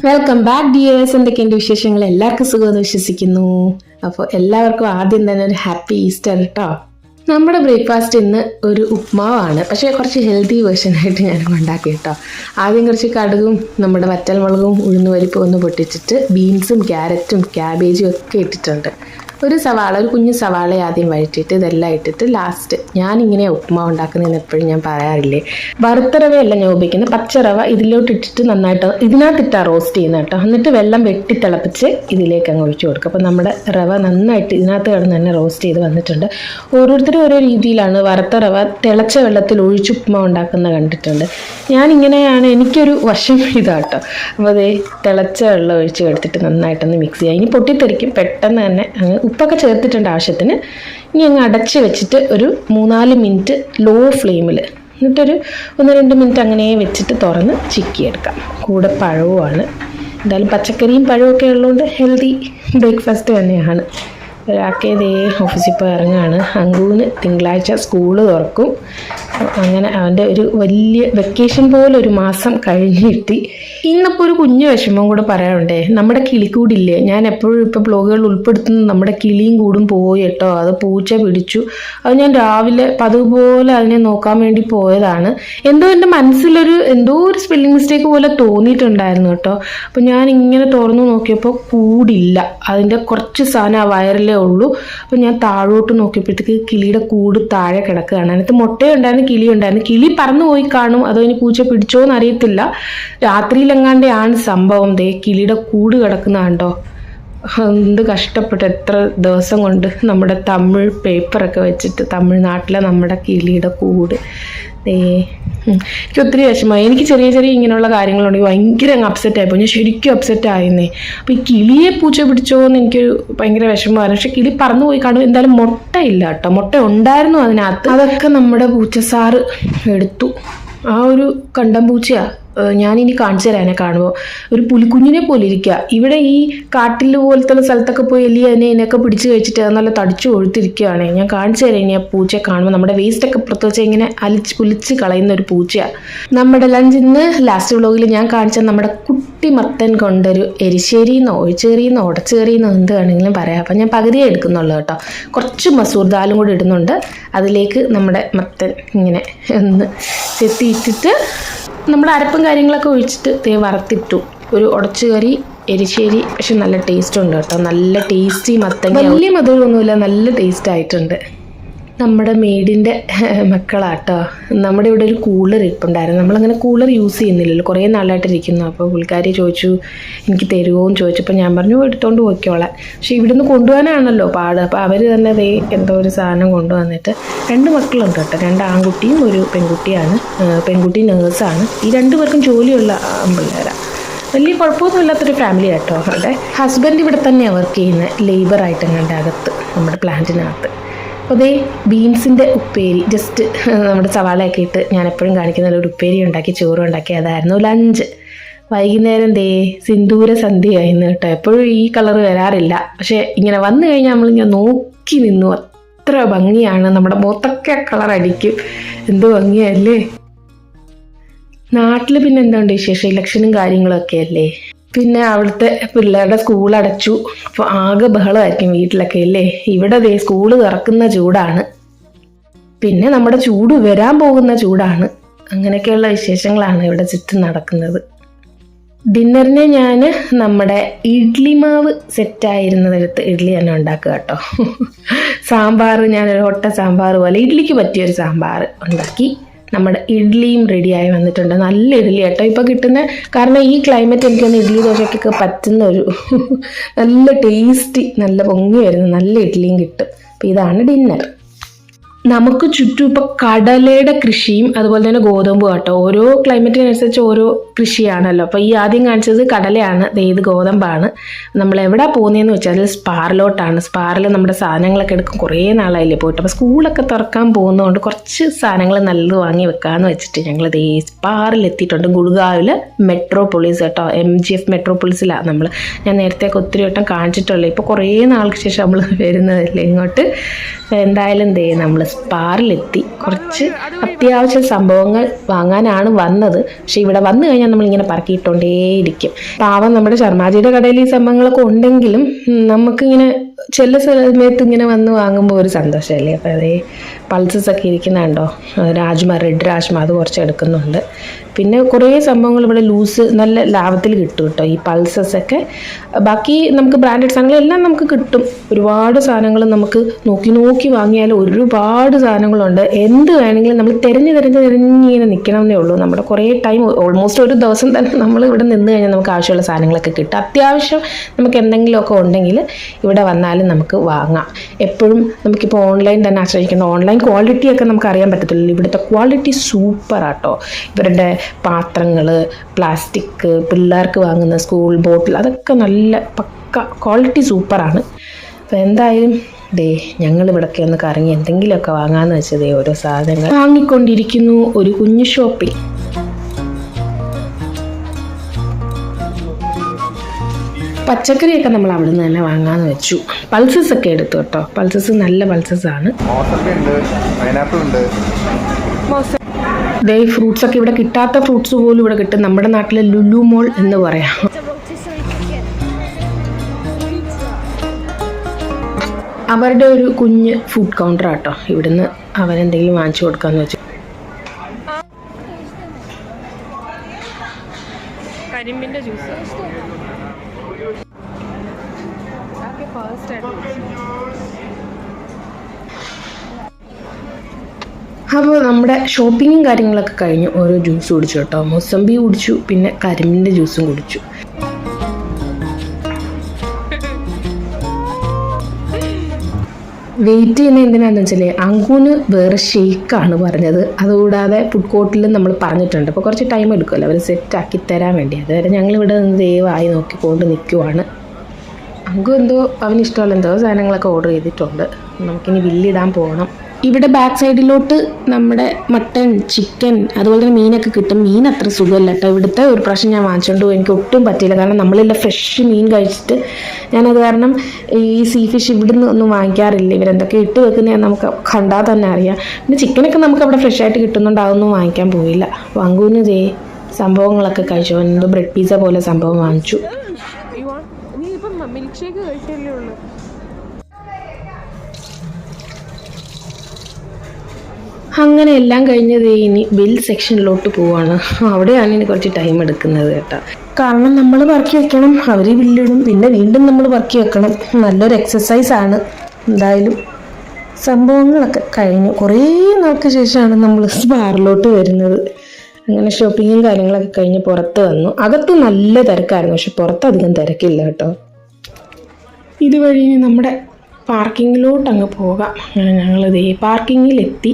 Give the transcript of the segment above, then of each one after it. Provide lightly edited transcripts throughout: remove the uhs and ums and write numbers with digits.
Welcome back dears. എന്തൊക്കെയുണ്ട് വിശേഷങ്ങൾ? എല്ലാവർക്കും സുഖമെന്ന് വിശ്വസിക്കുന്നു. അപ്പോൾ എല്ലാവർക്കും ആദ്യം തന്നെ ഒരു ഹാപ്പി ഈസ്റ്റർ കേട്ടോ. നമ്മുടെ ബ്രേക്ക്ഫാസ്റ്റ് ഇന്ന് ഒരു ഉപ്മാവാണ്, പക്ഷേ കുറച്ച് ഹെൽത്തി വേർഷനായിട്ട് ഞാൻ ഉണ്ടാക്കി കേട്ടോ. ആദ്യം കുറച്ച് കടുകും നമ്മുടെ വറ്റൽമുളകും ഉഴുന്നുപരിപ്പും ഒന്ന് പൊട്ടിച്ചിട്ട് ബീൻസും ക്യാരറ്റും ക്യാബേജും ഒക്കെ ഇട്ടിട്ടുണ്ട്. ഒരു കുഞ്ഞു സവാള ആദ്യം വഴറ്റിയിട്ട് ഇതെല്ലാം ഇട്ടിട്ട് ലാസ്റ്റ് ഞാനിങ്ങനെ ഉപ്മാവ് ഉണ്ടാക്കുന്നതെന്ന് എപ്പോഴും ഞാൻ പറയാറില്ലേ, വറുത്ത റവയല്ല ഞാൻ ഉപയോഗിക്കുന്നത്, പച്ചറവ ഇതിലോട്ട് ഇട്ടിട്ട് നന്നായിട്ട് ഇതിനകത്തിട്ടാണ് റോസ്റ്റ് ചെയ്യുന്നത് കേട്ടോ. എന്നിട്ട് വെള്ളം വെട്ടി തിളപ്പിച്ച് ഇതിലേക്ക് അങ്ങ് ഒഴിച്ചു കൊടുക്കും. അപ്പോൾ നമ്മുടെ റവ നന്നായിട്ട് ഇതിനകത്ത് കിടന്ന് തന്നെ റോസ്റ്റ് ചെയ്ത് വന്നിട്ടുണ്ട്. ഓരോരുത്തരും ഓരോ രീതിയിലാണ് വറുത്ത റവ തിളച്ച വെള്ളത്തിൽ ഒഴിച്ച് ഉപ്മാവ് ഉണ്ടാക്കുന്നത് കണ്ടിട്ടുണ്ട്. ഞാനിങ്ങനെയാണ്, എനിക്കൊരു വശം ഇതാട്ടോ. അപ്പോൾ അതേ തിളച്ച വെള്ളം ഒഴിച്ച് എടുത്തിട്ട് നന്നായിട്ടൊന്ന് മിക്സ് ചെയ്യുക. ഇനി പൊട്ടിത്തെറിക്കും പെട്ടെന്ന് തന്നെ. അങ്ങ് ഉപ്പൊക്കെ ചേർത്തിട്ടുണ്ട് ആവശ്യത്തിന്. ഇനി അങ്ങ് അടച്ച് വെച്ചിട്ട് ഒരു 3-4 മിനിറ്റ് ലോ ഫ്ലെയിമിൽ, എന്നിട്ടൊരു 1-2 മിനിറ്റ് അങ്ങനെ വെച്ചിട്ട് തുറന്ന് ചിക്കിയെടുക്കാം. കൂടെ പഴവുമാണ്, എന്തായാലും പച്ചക്കറിയും പഴമൊക്കെ ഉള്ളതുകൊണ്ട് ഹെൽത്തി ബ്രേക്ക്ഫാസ്റ്റ് തന്നെയാണ്. ഒരാൾക്ക് ഓഫീസിൽ പോയി ഇറങ്ങുകയാണ്. അങ്കുവിന് തിങ്കളാഴ്ച സ്കൂള് തുറക്കും. അങ്ങനെ അവൻ്റെ ഒരു വലിയ വെക്കേഷൻ പോലെ ഒരു മാസം കഴിഞ്ഞ് കിട്ടി. ഇന്നിപ്പോൾ ഒരു കുഞ്ഞു വിഷമം കൂടെ പറയാനുണ്ടേ. നമ്മുടെ കിളിക്കൂടില്ലേ, ഞാൻ എപ്പോഴും ഇപ്പോൾ ബ്ലോഗുകളിൽ ഉൾപ്പെടുത്തുന്ന നമ്മുടെ കിളിയും കൂടും പോയി കേട്ടോ. അത് പൂച്ച പിടിച്ചു. അത് ഞാൻ രാവിലെ പതുപോലെ അതിനെ നോക്കാൻ വേണ്ടി പോയതാണ്. എൻ്റെ മനസ്സിലൊരു ഒരു സ്പെല്ലിംഗ് മിസ്റ്റേക്ക് പോലെ തോന്നിയിട്ടുണ്ടായിരുന്നു കേട്ടോ. അപ്പോൾ ഞാൻ ഇങ്ങനെ തുറന്നു നോക്കിയപ്പോൾ കൂടില്ല, അതിൻ്റെ കുറച്ച് സാധനം ആ വയറിലേ ഉള്ളൂ. അപ്പോൾ ഞാൻ താഴോട്ട് നോക്കിയപ്പോഴത്തേക്ക് കിളിയുടെ കൂട് താഴെ കിടക്കുകയാണ്. അതിനകത്ത് മുട്ടയുണ്ടായിരുന്നു, കിളിയുണ്ടായിരുന്നു. കിളി പറന്നു പോയി കാണും, അതോ ഇനി പൂച്ച പിടിച്ചോന്ന് അറിയത്തില്ല. രാത്രിയിലെങ്ങാണ്ടാണ് സംഭവം. കിളിയുടെ കൂട് കിടക്കുന്ന കണ്ടോ. എന്ത് കഷ്ടപ്പെട്ട് എത്ര ദിവസം കൊണ്ട് നമ്മുടെ തമിഴ് പേപ്പറൊക്കെ വെച്ചിട്ട് തമിഴ്നാട്ടിലെ നമ്മുടെ കിളിയുടെ കൂട്. എനിക്ക് ഒത്തിരി വിഷമമായി. എനിക്ക് ചെറിയ ഇങ്ങനെയുള്ള കാര്യങ്ങളുണ്ടെങ്കിൽ ഭയങ്കര അങ്ങ് അപ്സെറ്റ് ആയിപ്പോൾ. ഞാൻ ശരിക്കും അപ്സെറ്റ് ആയിരുന്നേ. അപ്പോൾ ഈ കിളിയെ പൂച്ച പിടിച്ചോ എന്ന് എനിക്കൊരു ഭയങ്കര വിഷമമായിരുന്നു. പക്ഷെ കിളി പറന്നു പോയി കാണും. എന്തായാലും മുട്ടയില്ല കേട്ടോ, മുട്ട ഉണ്ടായിരുന്നു അതിനകത്ത്. അതൊക്കെ നമ്മുടെ പൂച്ചസാറ് എടുത്തു. ആ ഒരു കണ്ടം പൂച്ചയാ. ഞാനിനി കാണിച്ചു തരാം. എന്നെ കാണുമ്പോൾ ഒരു പുലിക്കുഞ്ഞിനെ പോലെ ഇരിക്കുക. ഇവിടെ ഈ കാട്ടിൽ പോലത്തെ സ്ഥലത്തൊക്കെ പോയി ഇതിനെയൊക്കെ പിടിച്ച് കഴിച്ചിട്ട് നല്ല തടിച്ചു കൊഴുത്തിരിക്കുകയാണ്. ഞാൻ കാണിച്ചു തരാം ഇനി ആ പൂച്ചയെ കാണുമ്പോൾ. നമ്മുടെ വേസ്റ്റൊക്കെ പുറത്ത് വെച്ചാൽ ഇങ്ങനെ പുലിച്ച് കളയുന്ന ഒരു പൂച്ചയാണ്. നമ്മുടെ ലഞ്ചിന്ന് ലാസ്റ്റ് വ്ലോഗിൽ ഞാൻ കാണിച്ച നമ്മുടെ കുട്ടി മത്തൻ കൊണ്ടൊരു എരിശ്ശേരിന്നോ ഒഴിച്ചേറിയെന്നോ ഉടച്ചേറിയെന്നോ എന്ത് വേണമെങ്കിലും പറയാം. അപ്പം ഞാൻ പകുതിയേ എടുക്കുന്നുള്ളൂ കേട്ടോ. കുറച്ച് മസൂർ ദാലും കൂടി ഇടുന്നുണ്ട്. അതിലേക്ക് നമ്മുടെ മത്തൻ ഇങ്ങനെ ഒന്ന് ചെത്തിയിട്ടിട്ട് നമ്മുടെ അരപ്പും കാര്യങ്ങളൊക്കെ ഒഴിച്ചിട്ട് വറുത്തിട്ടു. ഒരു ഉടച്ചുകറി എരിശ്ശേരി. പക്ഷെ നല്ല ടേസ്റ്റ് ഉണ്ട് കേട്ടോ. നല്ല ടേസ്റ്റി മത്തങ്ങ, വലിയ മധുരമൊന്നുമില്ല, നല്ല ടേസ്റ്റ് ആയിട്ടുണ്ട്. നമ്മുടെ മെയ്ഡിൻ്റെ മക്കളാട്ടോ. നമ്മുടെ ഇവിടെ ഒരു കൂളർ ഇരിപ്പുണ്ടായിരുന്നു. നമ്മളങ്ങനെ കൂളർ യൂസ് ചെയ്യുന്നില്ലല്ലോ, കുറേ നാളായിട്ടിരിക്കുന്നു. അപ്പോൾ പുള്ളിക്കാരി ചോദിച്ചു എനിക്ക് തരുമോ എന്ന് ചോദിച്ചപ്പോൾ ഞാൻ പറഞ്ഞു എടുത്തോണ്ട് പോയിക്കോളാം. പക്ഷേ ഇവിടുന്ന് കൊണ്ടുപോകാനാണല്ലോ പാട്. അപ്പോൾ അവർ തന്നെ എന്തോ ഒരു സാധനം കൊണ്ടുവന്നിട്ട് 2 മക്കളുണ്ട് കേട്ടോ. 2 ആൺകുട്ടിയും ഒരു പെൺകുട്ടിയാണ്. പെൺകുട്ടി നേഴ്സാണ്. ഈ 2 പേർക്കും ജോലിയുള്ള പിള്ളേരാണ്. വലിയ കുഴപ്പമൊന്നുമില്ലാത്തൊരു ഫാമിലി കേട്ടോ. അവരുടെ ഹസ്ബൻഡ് ഇവിടെ തന്നെയാണ് വർക്ക് ചെയ്യുന്നത്, ലേബറായിട്ട് അങ്ങോട്ട് അകത്ത് നമ്മുടെ പ്ലാന്റിനകത്ത്. അപ്പോൾ ബീൻസിൻ്റെ ഉപ്പേരി, ജസ്റ്റ് നമ്മുടെ സവാളയൊക്കെ ഇട്ട് ഞാൻ എപ്പോഴും കാണിക്കുന്ന ഒരു ഉപ്പേരി ഉണ്ടാക്കി, ചോറും ഉണ്ടാക്കി. അതായിരുന്നു ലഞ്ച്. വൈകുന്നേരം സിന്ദൂര സന്ധ്യയായിരുന്നു കേട്ടോ. എപ്പോഴും ഈ കളർ വരാറില്ല, പക്ഷേ ഇങ്ങനെ വന്നു കഴിഞ്ഞാൽ നമ്മളിങ്ങനെ നോക്കി നിന്നു. അത്ര ഭംഗിയാണ്. നമ്മുടെ മുഖത്തൊക്കെ കളർ അടിക്കും. എന്ത് ഭംഗിയല്ലേ. നാട്ടിൽ പിന്നെ എന്തുണ്ട് വിശേഷം? ഇലക്ഷനും കാര്യങ്ങളൊക്കെ അല്ലേ. പിന്നെ അവിടുത്തെ പിള്ളേരുടെ സ്കൂൾ അടച്ചു. അപ്പോൾ ആകെ ബഹളമായിരിക്കും വീട്ടിലൊക്കെ അല്ലേ. ഇവിടെ സ്കൂള് തുറക്കുന്ന ചൂടാണ്, പിന്നെ നമ്മുടെ ചൂട് വരാൻ പോകുന്ന ചൂടാണ്. അങ്ങനെയൊക്കെയുള്ള വിശേഷങ്ങളാണ് ഇവിടെ ചുറ്റും നടക്കുന്നത്. ഡിന്നറിന് ഞാൻ നമ്മുടെ ഇഡ്ലി മാവ് സെറ്റായിരുന്നതെടുത്ത് ഇഡ്ഡലി തന്നെ ഉണ്ടാക്കുക കേട്ടോ. സാമ്പാർ, ഞാനൊരു ഒട്ട സാമ്പാർ പോലെ ഇഡ്ലിക്ക് പറ്റിയൊരു സാമ്പാർ ഉണ്ടാക്കി. നമ്മുടെ ഇഡ്ഡലിയും റെഡിയായി വന്നിട്ടുണ്ട്. നല്ല ഇഡ്ഡലി കേട്ടോ ഇപ്പോൾ കിട്ടുന്ന. കാരണം ഈ ക്ലൈമറ്റ് എനിക്കൊന്ന് ഇഡ്ഡലി ദോശയ്ക്കൊക്കെ പറ്റുന്ന ഒരു നല്ല ടേസ്റ്റി, നല്ല പൊങ്ങി വരുന്ന നല്ല ഇഡ്ഡലിയും കിട്ടും. അപ്പോൾ ഇതാണ് ഡിന്നർ. നമുക്ക് ചുറ്റും ഇപ്പോൾ കടലയുടെ കൃഷിയും അതുപോലെ തന്നെ ഗോതമ്പ് കേട്ടോ. ഓരോ ക്ലൈമറ്റിനനുസരിച്ച് ഓരോ കൃഷിയാണല്ലോ. അപ്പോൾ ഈ ആദ്യം കാണിച്ചത് കടലയാണ്, ഇത് ഗോതമ്പാണ്. നമ്മൾ എവിടെ പോകുന്നതെന്ന് വെച്ചാൽ അത് സ്പാറിലോട്ടാണ്. സ്പാറിൽ നമ്മുടെ സാധനങ്ങളൊക്കെ എടുക്കും. കുറേ നാളായില്ലേ പോയിട്ട്. അപ്പോൾ സ്കൂളൊക്കെ തുറക്കാൻ പോകുന്നതുകൊണ്ട് കുറച്ച് സാധനങ്ങൾ നല്ലത് വാങ്ങി വെക്കാമെന്ന് വെച്ചിട്ട് ഞങ്ങൾ സ്പാറിൽ എത്തിയിട്ടുണ്ട്. ഗുഡ്ഗാവിൽ മെട്രോപോളിസ് കേട്ടോ. MGF മെട്രോപോളിസിലാണ് ഞാൻ നേരത്തെ ഒത്തിരി വട്ടം കാണിച്ചിട്ടുള്ളത്. ഇപ്പോൾ കുറേ നാൾക്ക് ശേഷം നമ്മൾ വരുന്നതല്ലേ ഇങ്ങോട്ട്. എന്തായാലും നമ്മൾ സ്പാറിലെത്തി. കുറച്ച് അത്യാവശ്യ സംഭവങ്ങൾ വാങ്ങാനാണ് വന്നത്. പക്ഷെ ഇവിടെ വന്നു കഴിഞ്ഞാൽ നമ്മളിങ്ങനെ പറക്കിയിട്ടോണ്ടേയിരിക്കും. പാവം നമ്മുടെ ശർമാജിയുടെ കടയിൽ ഈ സംഭവങ്ങളൊക്കെ ഉണ്ടെങ്കിലും നമുക്കിങ്ങനെ ചില സമയത്ത് ഇങ്ങനെ വന്ന് വാങ്ങുമ്പോൾ ഒരു സന്തോഷമല്ലേ. അപ്പോൾ അതേ പൾസസ് ഒക്കെ ഇരിക്കുന്നുണ്ടോ, രാജ്മ, റെഡ് രാജ്മ, അത് കുറച്ച് എടുക്കുന്നുണ്ട്. പിന്നെ കുറേ സംഭവങ്ങൾ ഇവിടെ ലൂസ് നല്ല ലാഭത്തിൽ കിട്ടും കേട്ടോ, ഈ പൾസസ് ഒക്കെ. ബാക്കി നമുക്ക് ബ്രാൻഡഡ് സാധനങ്ങളെല്ലാം നമുക്ക് കിട്ടും. ഒരുപാട് സാധനങ്ങൾ നമുക്ക് നോക്കി നോക്കി വാങ്ങിയാൽ ഒരുപാട് സാധനങ്ങളുണ്ട്. എന്ത് വേണമെങ്കിലും നമ്മൾ തിരഞ്ഞിങ്ങനെ നിൽക്കണമെന്നേ ഉള്ളൂ. നമ്മുടെ കുറേ ടൈം, ഓൾമോസ്റ്റ് ഒരു ദിവസം തന്നെ നമ്മൾ ഇവിടെ നിന്ന് കഴിഞ്ഞാൽ നമുക്ക് ആവശ്യമുള്ള സാധനങ്ങളൊക്കെ കിട്ടും. അത്യാവശ്യം നമുക്ക് എന്തെങ്കിലുമൊക്കെ ഉണ്ടെങ്കിൽ ഇവിടെ വന്നാലും നമുക്ക് വാങ്ങാം. എപ്പോഴും നമുക്കിപ്പോൾ ഓൺലൈൻ തന്നെ ആശ്രയിക്കുന്ന ഓൺലൈൻ ക്വാളിറ്റിയൊക്കെ നമുക്ക് അറിയാൻ പറ്റത്തില്ലല്ലോ. ഇവിടുത്തെ ക്വാളിറ്റി സൂപ്പറാട്ടോ. ഇവരുടെ പാത്രങ്ങൾ, പ്ലാസ്റ്റിക്, പിള്ളേർക്ക് വാങ്ങുന്ന സ്കൂൾ ബോട്ടിൽ, അതൊക്കെ നല്ല പക്ക ക്വാളിറ്റി സൂപ്പറാണ്. അപ്പോൾ എന്തായാലും ഞങ്ങളിവിടൊക്കെ ഒന്ന് കറങ്ങി എന്തെങ്കിലുമൊക്കെ വാങ്ങാമെന്ന് വെച്ചതേ ഓരോ സാധനങ്ങൾ വാങ്ങിക്കൊണ്ടിരിക്കുന്നു. ഒരു കുഞ്ഞു ഷോപ്പിംഗ്. പച്ചക്കറിയൊക്കെ നമ്മൾ അവിടെ നിന്ന് തന്നെ വാങ്ങാമെന്ന് വെച്ചു. പൾസസ് ഒക്കെ എടുത്തു കേട്ടോ. പൾസസ് നല്ല പൾസസ് ആണ്. ഫ്രൂട്ട്സ് ഒക്കെ ഇവിടെ കിട്ടാത്ത ഫ്രൂട്ട്സ് പോലും ഇവിടെ കിട്ടും. നമ്മുടെ നാട്ടിലെ ലുലു മോൾ എന്ന് പറയാം. അവരുടെ ഒരു കുഞ്ഞ് ഫുഡ് കൗണ്ടർ ആട്ടോ. ഇവിടുന്ന് അവരെന്തെങ്കിലും വാങ്ങിച്ചു കൊടുക്കാന്ന് വെച്ചു. കരിമ്പിന്റെ ജ്യൂസ് അപ്പോൾ നമ്മുടെ ഷോപ്പിങ്ങും കാര്യങ്ങളൊക്കെ കഴിഞ്ഞു. ഓരോ ജ്യൂസ് കുടിച്ചു കേട്ടോ. മൊസമ്പി കുടിച്ചു, പിന്നെ കരിമ്പിൻ്റെ ജ്യൂസും കുടിച്ചു. വെയിറ്റ് ചെയ്യുന്ന എന്തിനാണെന്ന് വെച്ചാൽ അങ്കുന് വേറെ ഷേക്കാണ് പറഞ്ഞത്. അതുകൂടാതെ ഫുഡ് കോർട്ടിൽ നമ്മൾ പറഞ്ഞിട്ടുണ്ട്. അപ്പോൾ കുറച്ച് ടൈം എടുക്കുമല്ലോ അവർ സെറ്റാക്കി തരാൻ വേണ്ടി. അതുവരെ ഞങ്ങളിവിടെ നിന്ന് ദയവായി നോക്കിക്കൊണ്ട് നിൽക്കുവാണ്. അങ്കു എന്തോ അവന് ഇഷ്ടമുള്ള എന്തോ സാധനങ്ങളൊക്കെ ഓർഡർ ചെയ്തിട്ടുണ്ട്. നമുക്കിനി ബില്ലിടാൻ പോകണം. ഇവിടെ ബാക്ക് സൈഡിലോട്ട് നമ്മുടെ മട്ടൺ, ചിക്കൻ, അതുപോലെ തന്നെ മീനൊക്കെ കിട്ടും. മീൻ അത്ര സുഖമല്ല കേട്ടോ. ഇവിടുത്തെ ഒരു പ്രാവശ്യം ഞാൻ വാങ്ങിച്ചുകൊണ്ട് എനിക്ക് ഒട്ടും പറ്റിയില്ല. കാരണം നമ്മളെല്ലാം ഫ്രഷ് മീൻ കഴിച്ചിട്ട് ഞാനത് കാരണം ഈ സീ ഫിഷ് ഇവിടുന്ന് ഒന്നും വാങ്ങിക്കാറില്ല. ഇവരെന്തൊക്കെ ഇട്ട് വെക്കുന്നത് നമുക്ക് കണ്ടാൽ തന്നെ അറിയാം. പിന്നെ ചിക്കനൊക്കെ നമുക്ക് അവിടെ ഫ്രഷ് ആയിട്ട് കിട്ടുന്നുണ്ട്. അതൊന്നും വാങ്ങിക്കാൻ പോയില്ല. വാങ്ങൂന്ന് സംഭവങ്ങളൊക്കെ കഴിച്ചു. എന്തോ ബ്രെഡ് പിസ്സ പോലെ സംഭവം വാങ്ങിച്ചു. മിൽക്ക് ഷേക്ക് കഴിച്ചല്ലേ ഉള്ളൂ. അങ്ങനെ എല്ലാം കഴിഞ്ഞത് ഇനി ബിൽ സെക്ഷനിലോട്ട് പോവാണ്. അവിടെയാണ് ഇനി കുറച്ച് ടൈം എടുക്കുന്നത് കേട്ടോ. കാരണം നമ്മൾ പറക്കി വെക്കണം, അവർ ബില്ലിടും, പിന്നെ വീണ്ടും നമ്മൾ പറക്കി വെക്കണം. നല്ലൊരു എക്സസൈസ് ആണ്. എന്തായാലും സംഭവങ്ങളൊക്കെ കഴിഞ്ഞു. കുറേ നാൾക്ക് ശേഷമാണ് നമ്മൾ ബാറിലോട്ട് വരുന്നത്. അങ്ങനെ ഷോപ്പിങ്ങും കാര്യങ്ങളൊക്കെ കഴിഞ്ഞ് പുറത്ത് വന്നു. അകത്ത് നല്ല തിരക്കായിരുന്നു, പക്ഷെ പുറത്ത് അധികം തിരക്കില്ല കേട്ടോ. ഇതുവഴി നമ്മുടെ പാർക്കിങ്ങിലോട്ട് അങ്ങ് പോകാം. അങ്ങനെ ഞങ്ങളിത് പാർക്കിങ്ങിലെത്തി.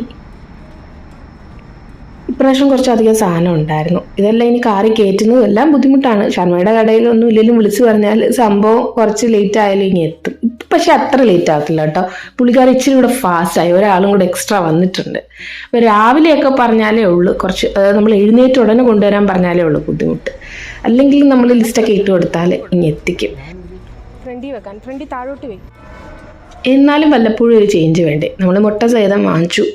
ഇപ്രാവശ്യം കുറച്ചധികം സാധനം ഉണ്ടായിരുന്നു. ഇതെല്ലാം ഇനി കാറി കയറ്റുന്നതും എല്ലാം ബുദ്ധിമുട്ടാണ്. ശർമ്മയുടെ കടയിലൊന്നും ഇല്ലെങ്കിലും വിളിച്ച് പറഞ്ഞാൽ സംഭവം കുറച്ച് ലേറ്റ് ആയാലും ഇനി എത്തും. പക്ഷെ അത്ര ലേറ്റ് ആകത്തില്ല കേട്ടോ. പുള്ളിക്കാർ ഇച്ചിരി കൂടെ ഫാസ്റ്റായി, ഒരാളും കൂടെ എക്സ്ട്രാ വന്നിട്ടുണ്ട്. അപ്പോൾ രാവിലെയൊക്കെ പറഞ്ഞാലേ ഉള്ളൂ കുറച്ച്, നമ്മൾ എഴുന്നേറ്റ് ഉടനെ കൊണ്ടുവരാൻ പറഞ്ഞാലേ ഉള്ളൂ ബുദ്ധിമുട്ട്. അല്ലെങ്കിൽ നമ്മൾ ലിസ്റ്റൊക്കെ ഇട്ട് കൊടുത്താൽ ഇനി എത്തിക്കും. ഫ്രണ്ടി താഴോട്ട് പോയി. എന്നാലും വല്ലപ്പോഴും ഒരു ചേഞ്ച് വേണ്ടേ. നമ്മൾ മുട്ട സഹിതം വാങ്ങിച്ചു.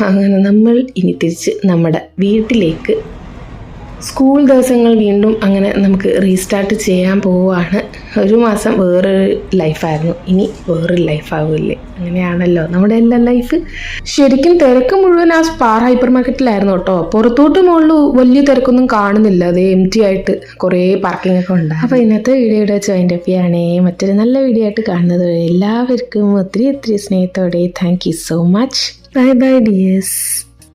അങ്ങനെ നമ്മൾ ഇനി തിരിച്ച് നമ്മുടെ വീട്ടിലേക്ക്. സ്കൂൾ ദിവസങ്ങൾ വീണ്ടും അങ്ങനെ നമുക്ക് റീസ്റ്റാർട്ട് ചെയ്യാൻ പോവുകയാണ്. ഒരു മാസം വേറൊരു ലൈഫായിരുന്നു, ഇനി വേറൊരു ലൈഫാവില്ലേ. അങ്ങനെയാണല്ലോ നമ്മുടെ എല്ലാ ലൈഫ്. ശരിക്കും തിരക്ക് മുഴുവൻ ആ സ്പാർ ഹൈപ്പർ മാർക്കറ്റിലായിരുന്നു കേട്ടോ. പുറത്തോട്ട് മുകളിൽ വലിയ തിരക്കൊന്നും കാണുന്നില്ല. അത് എം ടി ആയിട്ട് കുറേ പാർക്കിംഗ് ഒക്കെ ഉണ്ട്. അപ്പോൾ ഇന്നത്തെ വീഡിയോയുടെ വെച്ച് അതിൻ്റെ ഒപ്പിയാണേ. മറ്റൊരു നല്ല വീഡിയോ ആയിട്ട് കാണുന്നത് വരെ എല്ലാവർക്കും ഒത്തിരി ഒത്തിരി സ്നേഹത്തോടെ thank you so much. Bye bye dears.